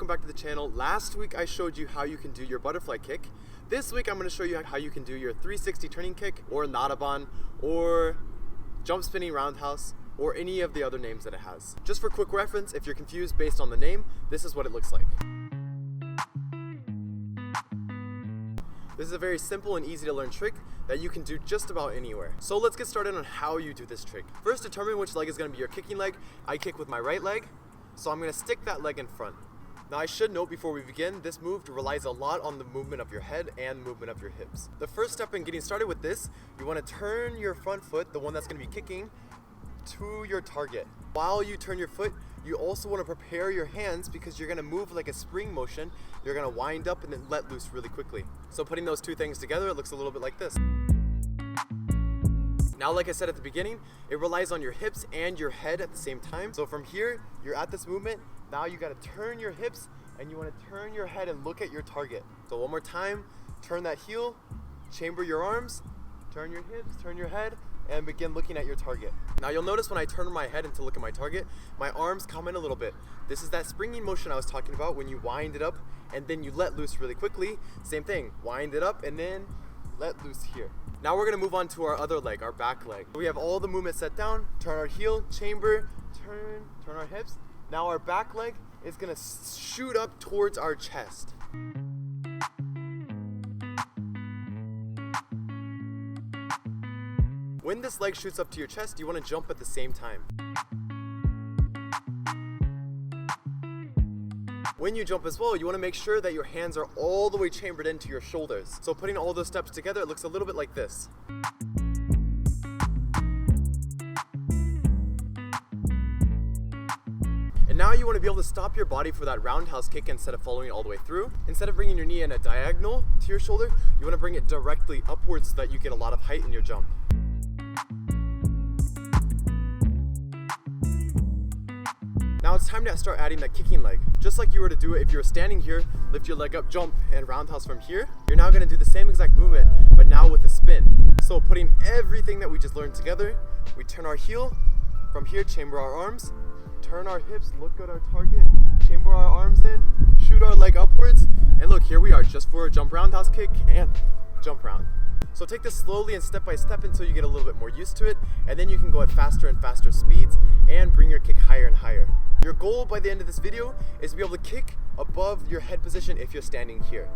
welcome back to the channel. Last week I showed you how you can do your butterfly kick. This week I'm going to show you how you can do your 360 turning kick, or NADABAHN, or jump spinning roundhouse, or any of the other names that it has. Just for quick reference, if you're confused based on the name, this is what it looks like. This is a very simple and easy to learn trick that you can do just about anywhere. So let's get started on how you do this trick. First, determine which leg is going to be your kicking leg. I kick with my right leg, so I'm going to stick that leg in front. Now I should note before we begin, this move relies a lot on the movement of your head and movement of your hips. The first step in getting started with this, you want to turn your front foot, the one that's going to be kicking, to your target. While you turn your foot, you also want to prepare your hands because you're going to move like a spring motion. You're going to wind up and then let loose really quickly. So putting those two things together, it looks a little bit like this. Now, like I said at the beginning, it relies on your hips and your head at the same time. So from here, you're at this movement. Now you got to turn your hips and you want to turn your head and look at your target. So one more time, turn that heel, chamber your arms, turn your hips, turn your head, and begin looking at your target. Now you'll notice when I turn my head and to look at my target, my arms come in a little bit. This is that springing motion I was talking about when you wind it up and then you let loose really quickly. Same thing, wind it up and then let loose here. Now we're gonna move on to our other leg, our back leg. We have all the movement set down, turn our heel, chamber, turn our hips. Now our back leg is gonna shoot up towards our chest. When this leg shoots up to your chest, you want to jump at the same time. When you jump as well, you want to make sure that your hands are all the way chambered into your shoulders. So putting all those steps together, it looks a little bit like this. And now you want to be able to stop your body for that roundhouse kick instead of following it all the way through. Instead of bringing your knee in a diagonal to your shoulder, you want to bring it directly upwards so that you get a lot of height in your jump. Now it's time to start adding that kicking leg. Just like you were to do it if you were standing here, lift your leg up, jump, and roundhouse from here. You're now going to do the same exact movement, but now with a spin. So putting everything that we just learned together, we turn our heel, from here chamber our arms, turn our hips, look at our target, chamber our arms in, shoot our leg upwards, and look, here we are just for a jump roundhouse kick and jump round. So take this slowly and step by step until you get a little bit more used to it, and then you can go at faster and faster speeds and bring your kick higher and higher. Your goal by the end of this video is to be able to kick above your head position if you're standing here.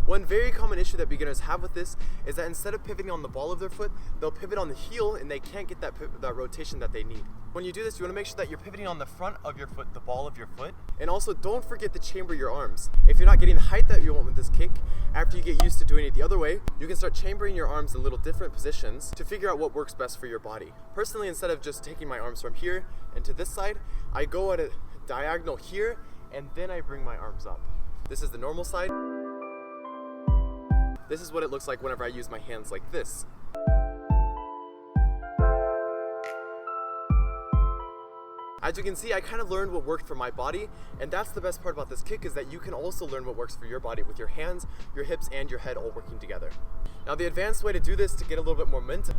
One very common issue that beginners have with this is that instead of pivoting on the ball of their foot, they'll pivot on the heel and they can't get that rotation that they need. When you do this, you want to make sure that you're pivoting on the front of your foot, the ball of your foot. And also don't forget to chamber your arms. If you're not getting the height that you want with this kick, after you get used to doing it the other way, you can start chambering your arms in little different positions to figure out what works best for your body. Personally, instead of just taking my arms from here and to this side, I go at a diagonal here and then I bring my arms up. This is the normal side. This is what it looks like whenever I use my hands like this. As you can see, I kind of learned what worked for my body, and that's the best part about this kick is that you can also learn what works for your body with your hands, your hips, and your head all working together. Now the advanced way to do this to get a little bit more momentum,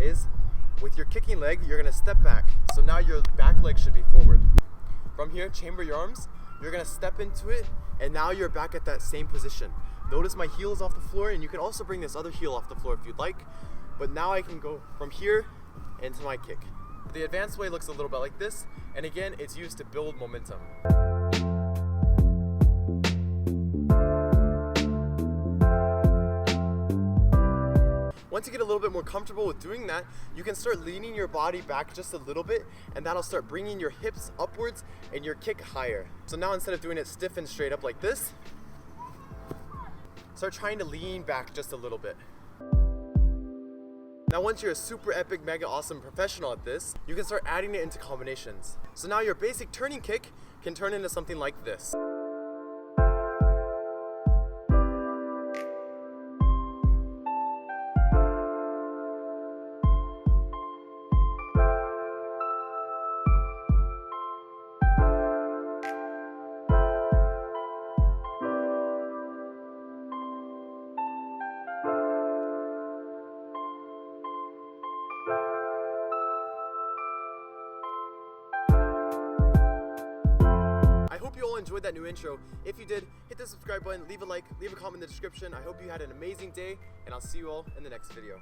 is with your kicking leg, you're gonna step back. So now your back leg should be forward. From here, chamber your arms, you're gonna step into it, and now you're back at that same position. Notice my heel is off the floor, and you can also bring this other heel off the floor if you'd like, but now I can go from here into my kick. The advanced way looks a little bit like this, and again, it's used to build momentum. Once you get a little bit more comfortable with doing that, you can start leaning your body back just a little bit, and that'll start bringing your hips upwards and your kick higher. So now instead of doing it stiff and straight up like this, start trying to lean back just a little bit. Now once you're a super epic, mega awesome professional at this, you can start adding it into combinations. So now your basic turning kick can turn into something like this. enjoyed that new intro. If you did, hit the subscribe button, leave a like, leave a comment in the description. I hope you had an amazing day, and I'll see you all in the next video.